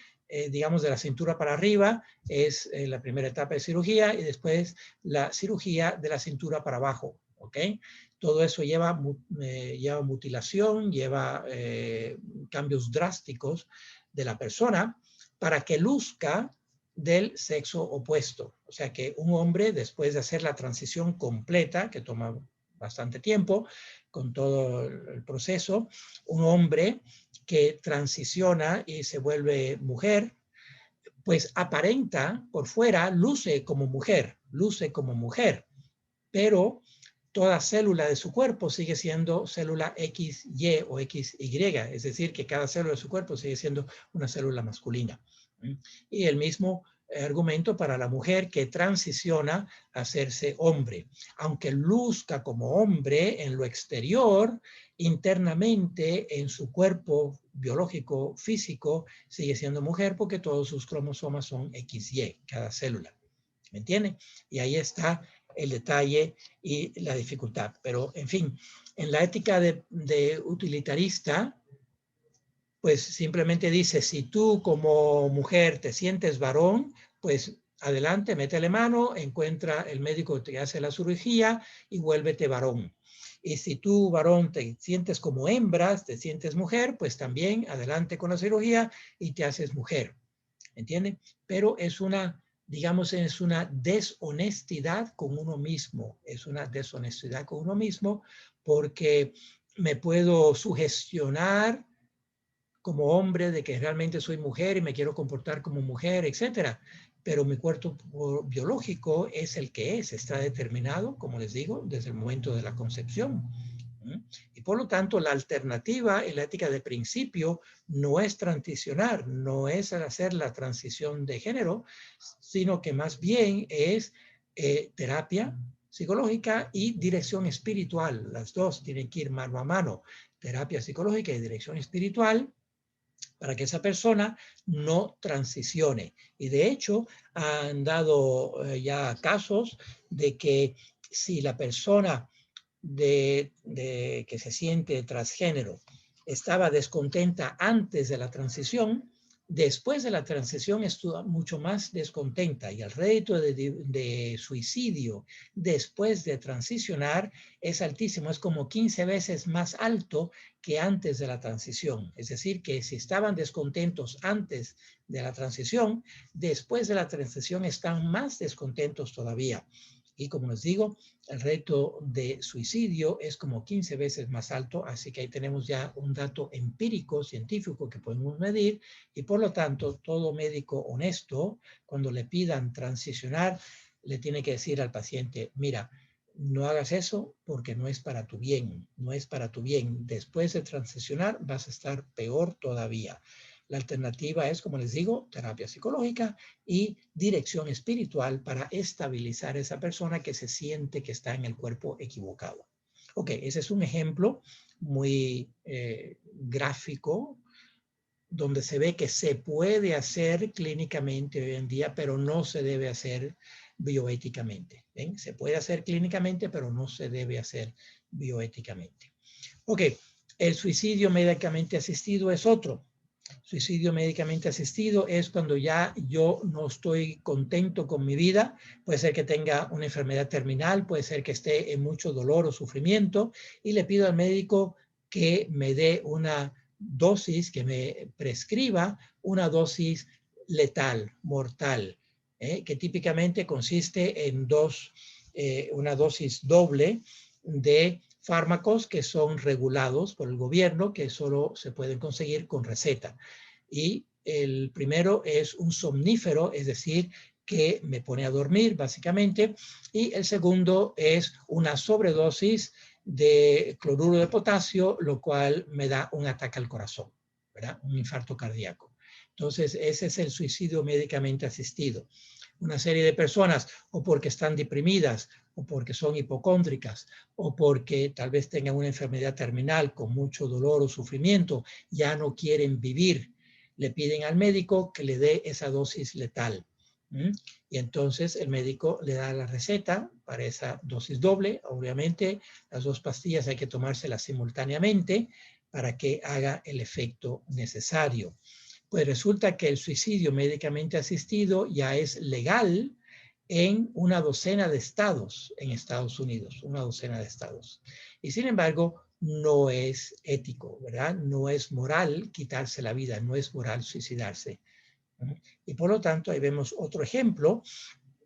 digamos, de la cintura para arriba es la primera etapa de cirugía y después la cirugía de la cintura para abajo, ¿ok? Todo eso lleva mutilación, lleva cambios drásticos de la persona para que luzca del sexo opuesto. O sea que un hombre, después de hacer la transición completa, que toma bastante tiempo, con todo el proceso, un hombre que transiciona y se vuelve mujer, pues aparenta por fuera, luce como mujer, pero toda célula de su cuerpo sigue siendo célula XY o XY, es decir, que cada célula de su cuerpo sigue siendo una célula masculina. Y el mismo argumento para la mujer que transiciona a hacerse hombre. Aunque luzca como hombre en lo exterior, internamente en su cuerpo biológico, físico, sigue siendo mujer porque todos sus cromosomas son XY, cada célula. ¿Me entiende? Y ahí está el detalle y la dificultad. Pero, en fin, en la ética de utilitarista, pues simplemente dice, si tú como mujer te sientes varón, pues adelante, métele mano, encuentra el médico que te hace la cirugía y vuélvete varón. Y si tú, varón, te sientes como hembra, te sientes mujer, pues también adelante con la cirugía y te haces mujer. ¿Entienden? Pero es una, digamos, es una deshonestidad con uno mismo. Es una deshonestidad con uno mismo porque me puedo sugestionar como hombre de que realmente soy mujer y me quiero comportar como mujer, etcétera. Pero mi cuerpo biológico es el que es, está determinado, como les digo, desde el momento de la concepción. Y por lo tanto, la alternativa en la ética de principio no es transicionar, no es hacer la transición de género, sino que más bien es terapia psicológica y dirección espiritual. Las dos tienen que ir mano a mano, terapia psicológica y dirección espiritual, para que esa persona no transicione. Y de hecho, han dado ya casos de que si la persona que se siente transgénero estaba descontenta antes de la transición, después de la transición estuvo mucho más descontenta y el rédito de suicidio después de transicionar es altísimo, es como 15 veces más alto que antes de la transición. Es decir, que si estaban descontentos antes de la transición, después de la transición están más descontentos todavía. Y como les digo, el reto de suicidio es como 15 veces más alto, así que ahí tenemos ya un dato empírico, científico que podemos medir y por lo tanto todo médico honesto, cuando le pidan transicionar, le tiene que decir al paciente, mira, no hagas eso porque no es para tu bien, no es para tu bien. Después de transicionar vas a estar peor todavía. La alternativa es, como les digo, terapia psicológica y dirección espiritual para estabilizar a esa persona que se siente que está en el cuerpo equivocado. Ok, ese es un ejemplo muy gráfico donde se ve que se puede hacer clínicamente hoy en día, pero no se debe hacer bioéticamente. ¿Ven? Se puede hacer clínicamente, pero no se debe hacer bioéticamente. Ok, el suicidio médicamente asistido es otro. Suicidio médicamente asistido es cuando ya yo no estoy contento con mi vida, puede ser que tenga una enfermedad terminal, puede ser que esté en mucho dolor o sufrimiento y le pido al médico que me dé una dosis, que me prescriba una dosis letal, mortal, que típicamente consiste en una dosis doble de fármacos que son regulados por el gobierno, que solo se pueden conseguir con receta. Y el primero es un somnífero, es decir, que me pone a dormir, básicamente. Y el segundo es una sobredosis de cloruro de potasio, lo cual me da un ataque al corazón, ¿verdad? Un infarto cardíaco. Entonces, ese es el suicidio médicamente asistido. Una serie de personas, o porque están deprimidas, o porque son hipocóndricas, o porque tal vez tengan una enfermedad terminal con mucho dolor o sufrimiento, ya no quieren vivir. Le piden al médico que le dé esa dosis letal. Y entonces el médico le da la receta para esa dosis doble. Obviamente, las dos pastillas hay que tomárselas simultáneamente para que haga el efecto necesario. Pues resulta que el suicidio médicamente asistido ya es legal en una docena de estados en Estados Unidos, una docena de estados. Y sin embargo, no es ético, ¿verdad? No es moral quitarse la vida, no es moral suicidarse. Y por lo tanto, ahí vemos otro ejemplo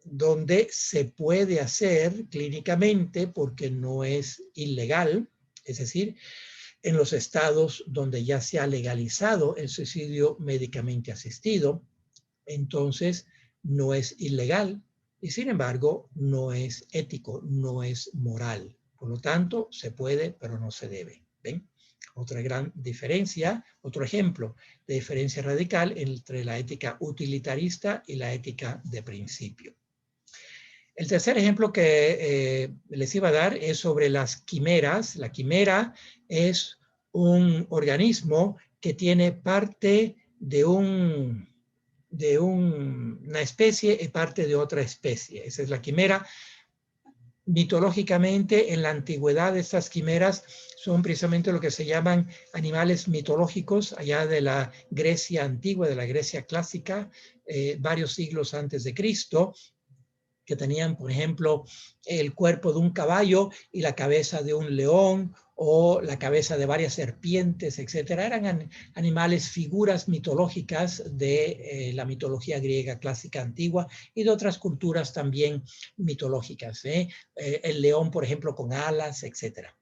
donde se puede hacer clínicamente porque no es ilegal, es decir, en los estados donde ya se ha legalizado el suicidio médicamente asistido, entonces no es ilegal y sin embargo no es ético, no es moral. Por lo tanto, se puede, pero no se debe. ¿Ven? Otra gran diferencia, otro ejemplo de diferencia radical entre la ética utilitarista y la ética de principio. El tercer ejemplo que les iba a dar es sobre las quimeras. La quimera es un organismo que tiene parte de una especie y parte de otra especie. Esa es la quimera. Mitológicamente, en la antigüedad, estas quimeras son precisamente lo que se llaman animales mitológicos, allá de la Grecia antigua, de la Grecia clásica, varios siglos antes de Cristo, que tenían, por ejemplo, el cuerpo de un caballo y la cabeza de un león o la cabeza de varias serpientes, etcétera. Eran animales, figuras mitológicas de la mitología griega clásica antigua y de otras culturas también mitológicas. El león, por ejemplo, con alas, etcétera.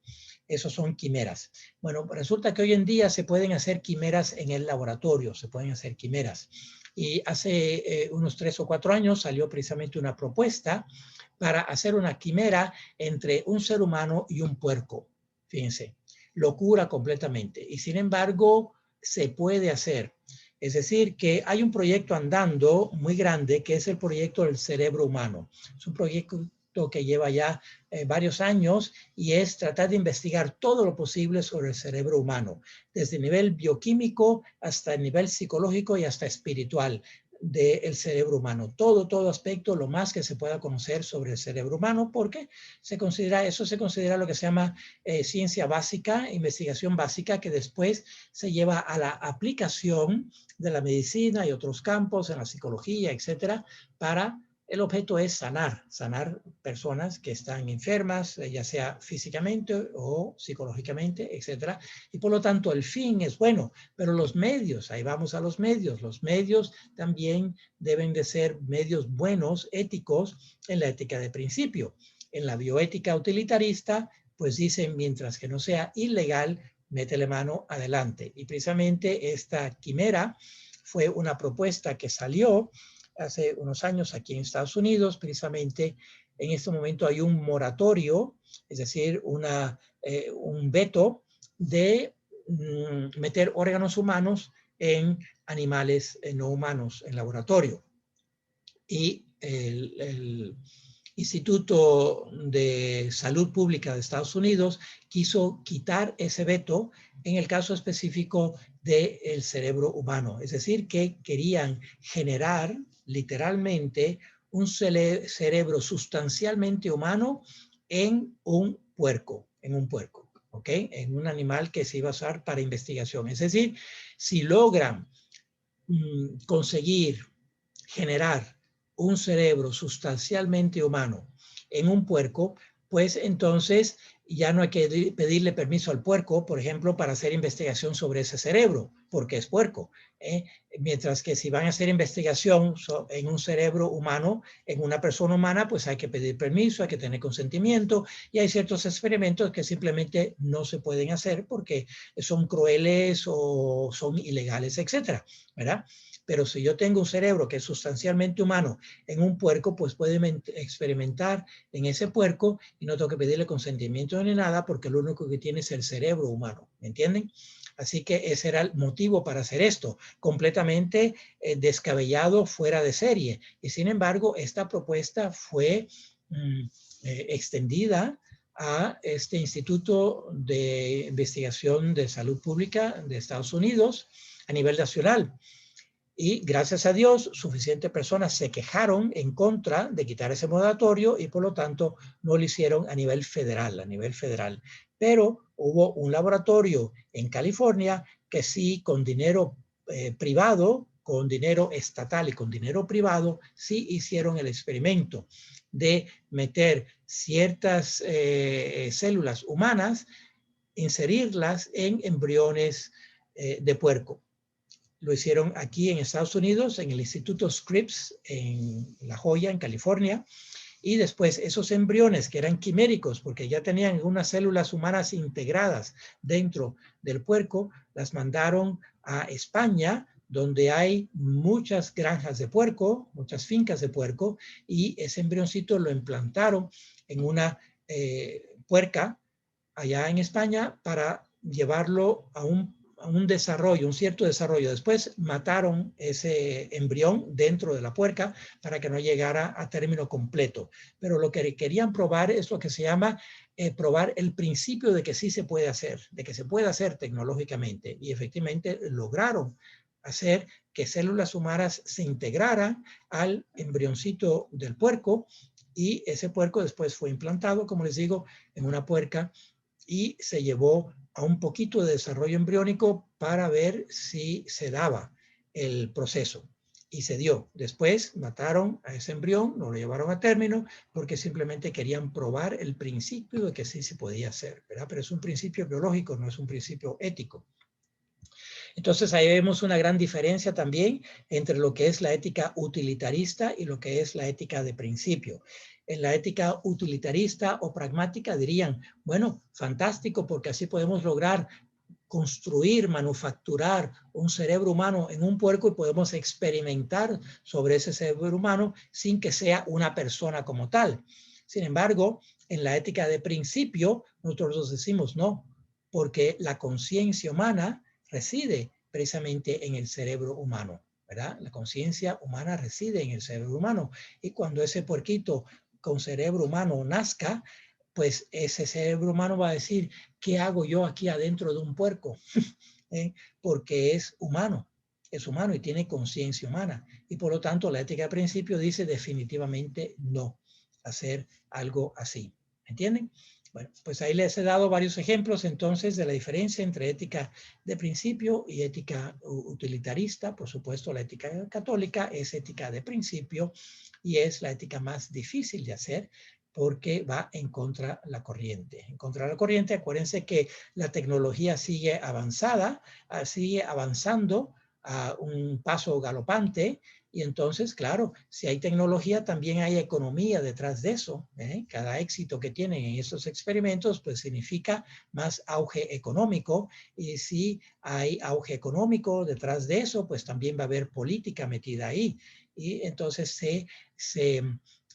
Esos son quimeras. Bueno, resulta que hoy en día se pueden hacer quimeras en el laboratorio, se pueden hacer quimeras. Y hace unos 3 o 4 años salió precisamente una propuesta para hacer una quimera entre un ser humano y un puerco. Fíjense, locura completamente. Y sin embargo, se puede hacer. Es decir, que hay un proyecto andando muy grande que es el proyecto del cerebro humano. Es un proyecto que lleva ya varios años y es tratar de investigar todo lo posible sobre el cerebro humano, desde el nivel bioquímico hasta el nivel psicológico y hasta espiritual del cerebro humano. Todo aspecto, lo más que se pueda conocer sobre el cerebro humano, porque eso se considera lo que se llama ciencia básica, investigación básica, que después se lleva a la aplicación de la medicina y otros campos, en la psicología, etcétera, el objeto es sanar personas que están enfermas, ya sea físicamente o psicológicamente, etcétera. Y por lo tanto el fin es bueno, pero los medios, ahí vamos a los medios también deben de ser medios buenos, éticos, en la ética de principio. En la bioética utilitarista, pues dicen, mientras que no sea ilegal, métele mano adelante. Y precisamente esta quimera fue una propuesta que salió hace unos años aquí en Estados Unidos. Precisamente en este momento hay un moratorio, es decir, un veto de meter órganos humanos en animales no humanos en laboratorio. Y el Instituto de Salud Pública de Estados Unidos quiso quitar ese veto en el caso específico del cerebro humano. Es decir, que querían generar literalmente un cerebro sustancialmente humano en un puerco, ¿ok? En un animal que se iba a usar para investigación. Es decir, si logran conseguir generar un cerebro sustancialmente humano en un puerco, pues entonces ya no hay que pedirle permiso al puerco, por ejemplo, para hacer investigación sobre ese cerebro, porque es puerco. Mientras que si van a hacer investigación en un cerebro humano, en una persona humana, pues hay que pedir permiso, hay que tener consentimiento, y hay ciertos experimentos que simplemente no se pueden hacer porque son crueles o son ilegales, etcétera, ¿verdad? Pero si yo tengo un cerebro que es sustancialmente humano en un puerco, pues puede experimentar en ese puerco y no tengo que pedirle consentimiento ni nada porque lo único que tiene es el cerebro humano, ¿me entienden? Así que ese era el motivo para hacer esto, completamente descabellado, fuera de serie. Y sin embargo, esta propuesta fue extendida a este Instituto de Investigación de Salud Pública de Estados Unidos a nivel nacional. Y gracias a Dios, suficientes personas se quejaron en contra de quitar ese moratorio y por lo tanto no lo hicieron a nivel federal, Pero hubo un laboratorio en California que sí, con dinero privado, con dinero estatal y con dinero privado, sí hicieron el experimento de meter ciertas células humanas, inserirlas en embriones de puerco. Lo hicieron aquí en Estados Unidos, en el Instituto Scripps, en La Joya, en California. Y después esos embriones que eran quiméricos, porque ya tenían unas células humanas integradas dentro del puerco, las mandaron a España, donde hay muchas granjas de puerco, muchas fincas de puerco, y ese embrioncito lo implantaron en una puerca allá en España para llevarlo a un desarrollo, un cierto desarrollo. Después mataron ese embrión dentro de la puerca para que no llegara a término completo. Pero lo que querían probar es lo que se llama probar el principio de que sí se puede hacer, de que se puede hacer tecnológicamente. Y efectivamente lograron hacer que células humanas se integraran al embrioncito del puerco, y ese puerco después fue implantado, como les digo, en una puerca, y se llevó a un poquito de desarrollo embriónico para ver si se daba el proceso. Y se dio. Después mataron a ese embrión, no lo llevaron a término, porque simplemente querían probar el principio de que sí se podía hacer, ¿verdad? Pero es un principio biológico, no es un principio ético. Entonces ahí vemos una gran diferencia también entre lo que es la ética utilitarista y lo que es la ética de principio. En la ética utilitarista o pragmática dirían, bueno, fantástico, porque así podemos lograr construir, manufacturar un cerebro humano en un puerco y podemos experimentar sobre ese cerebro humano sin que sea una persona como tal. Sin embargo, en la ética de principio, nosotros decimos no, porque la conciencia humana reside precisamente en el cerebro humano, ¿verdad? La conciencia humana reside en el cerebro humano. Y cuando ese puerquito con cerebro humano nazca, pues ese cerebro humano va a decir, ¿qué hago yo aquí adentro de un puerco? Porque es humano y tiene conciencia humana. Y por lo tanto, la ética de principio dice definitivamente no hacer algo así. ¿Entienden? Bueno, pues ahí les he dado varios ejemplos entonces de la diferencia entre ética de principio y ética utilitarista. Por supuesto, la ética católica es ética de principio y es la ética más difícil de hacer porque va en contra la corriente. En contra de la corriente, acuérdense que la tecnología sigue avanzada, sigue avanzando a un paso galopante, y entonces, claro, si hay tecnología, también hay economía detrás de eso. Cada éxito que tienen en esos experimentos, pues significa más auge económico, y si hay auge económico detrás de eso, pues también va a haber política metida ahí, y entonces se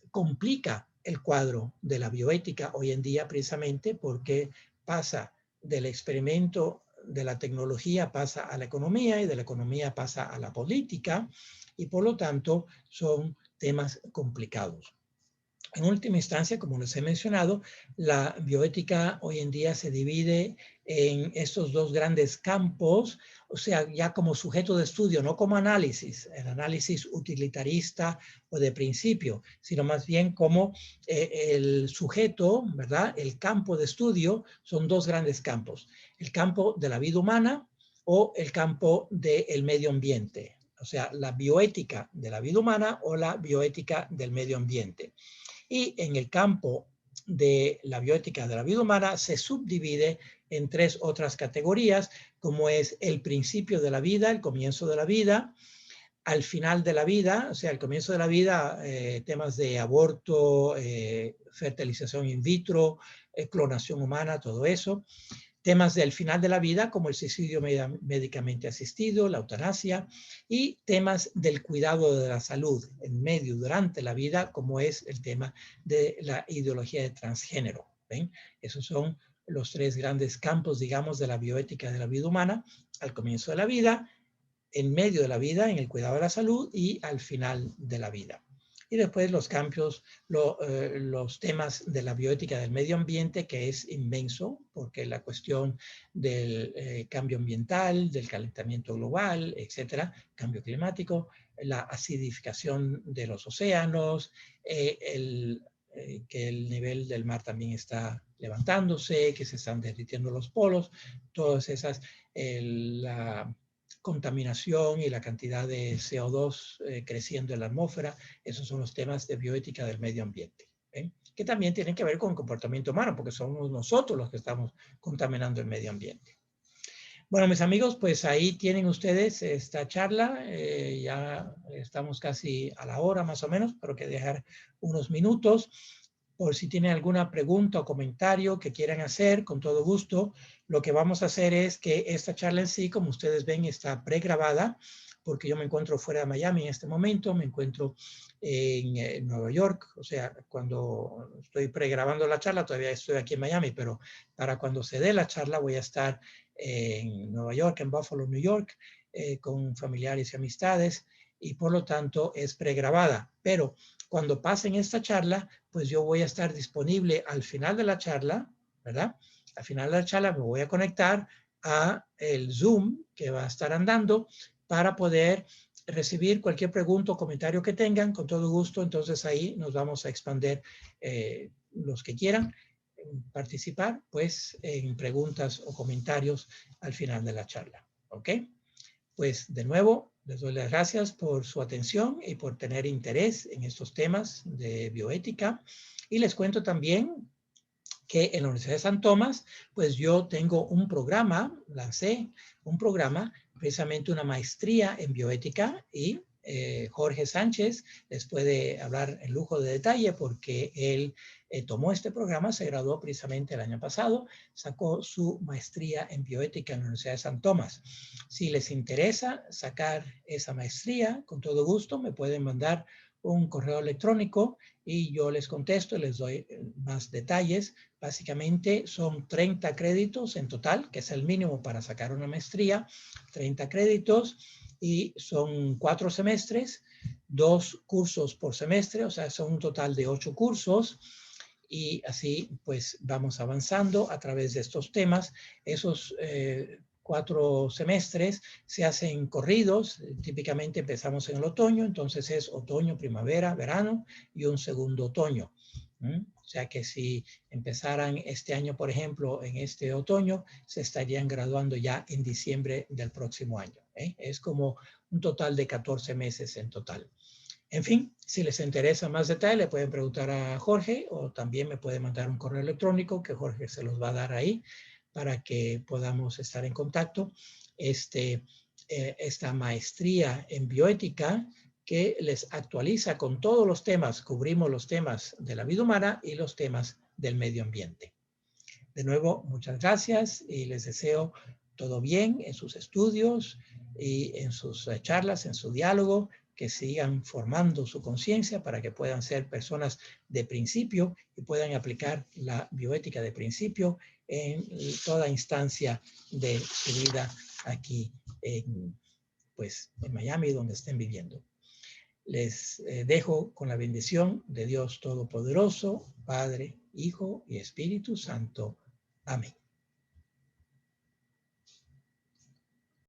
complica el cuadro de la bioética hoy en día precisamente porque pasa del experimento de la tecnología, pasa a la economía, y de la economía pasa a la política, y por lo tanto son temas complicados. En última instancia, como les he mencionado, la bioética hoy en día se divide en estos dos grandes campos, o sea, ya como sujeto de estudio, no como análisis, el análisis utilitarista o de principio, sino más bien como el sujeto, ¿verdad? El campo de estudio son dos grandes campos, el campo de la vida humana o el campo del medio ambiente, o sea, la bioética de la vida humana o la bioética del medio ambiente. Y en el campo de la bioética de la vida humana se subdivide en tres otras categorías, como es el principio de la vida, el comienzo de la vida, al final de la vida, o sea, al comienzo de la vida, temas de aborto, fertilización in vitro, clonación humana, todo eso. Temas del final de la vida, como el suicidio médicamente asistido, la eutanasia, y temas del cuidado de la salud en medio, durante la vida, como es el tema de la ideología de transgénero. ¿Ven? Esos son los tres grandes campos, digamos, de la bioética de la vida humana: al comienzo de la vida, en medio de la vida, en el cuidado de la salud, y al final de la vida. Y después los campos, los temas de la bioética del medio ambiente, que es inmenso, porque la cuestión del cambio ambiental, del calentamiento global, etcétera, cambio climático, la acidificación de los océanos, que el nivel del mar también está levantándose, que se están derritiendo los polos, todas esas, la contaminación y la cantidad de CO2 creciendo en la atmósfera. Esos son los temas de bioética del medio ambiente, que también tienen que ver con el comportamiento humano, porque somos nosotros los que estamos contaminando el medio ambiente. Bueno, mis amigos, pues ahí tienen ustedes esta charla. Ya estamos casi a la hora más o menos, pero que dejar unos minutos por si tienen alguna pregunta o comentario que quieran hacer, con todo gusto. Lo que vamos a hacer es que esta charla en sí, como ustedes ven, está pregrabada porque yo me encuentro fuera de Miami en este momento, me encuentro en Nueva York, o sea, cuando estoy pregrabando la charla, todavía estoy aquí en Miami, pero para cuando se dé la charla voy a estar en Nueva York, en Buffalo, New York, con familiares y amistades, y por lo tanto es pregrabada. Pero cuando pasen esta charla, pues yo voy a estar disponible al final de la charla, ¿verdad? Al final de la charla me voy a conectar a el Zoom que va a estar andando para poder recibir cualquier pregunta o comentario que tengan, con todo gusto. Entonces ahí nos vamos a expandir los que quieran participar, pues en preguntas o comentarios al final de la charla. ¿Ok? Pues de nuevo, les doy las gracias por su atención y por tener interés en estos temas de bioética. Y les cuento también que en la Universidad de San Tomás, pues yo tengo un programa, lancé un programa, precisamente una maestría en bioética, y Jorge Sánchez les puede hablar en lujo de detalle porque él tomó este programa, se graduó precisamente el año pasado, sacó su maestría en bioética en la Universidad de San Tomás. Si les interesa sacar esa maestría, con todo gusto me pueden mandar un correo electrónico y yo les contesto, les doy más detalles. Básicamente son 30 créditos en total, que es el mínimo para sacar una maestría, 30 créditos, y son 4 semestres, 2 cursos por semestre, o sea, son un total de 8 cursos, y así pues vamos avanzando a través de estos temas. Esos 4 semestres se hacen corridos, típicamente empezamos en el otoño, entonces es otoño, primavera, verano y un segundo otoño. O sea que si empezaran este año, por ejemplo, en este otoño, se estarían graduando ya en diciembre del próximo año. Es como un total de 14 meses en total. En fin, si les interesa más detalle, le pueden preguntar a Jorge o también me pueden mandar un correo electrónico que Jorge se los va a dar ahí para que podamos estar en contacto. Esta maestría en bioética que les actualiza con todos los temas, cubrimos los temas de la vida humana y los temas del medio ambiente. De nuevo, muchas gracias y les deseo todo bien en sus estudios y en sus charlas, en su diálogo, que sigan formando su conciencia para que puedan ser personas de principio y puedan aplicar la bioética de principio en toda instancia de su vida aquí en Miami, donde estén viviendo. Les dejo con la bendición de Dios Todopoderoso, Padre, Hijo y Espíritu Santo. Amén.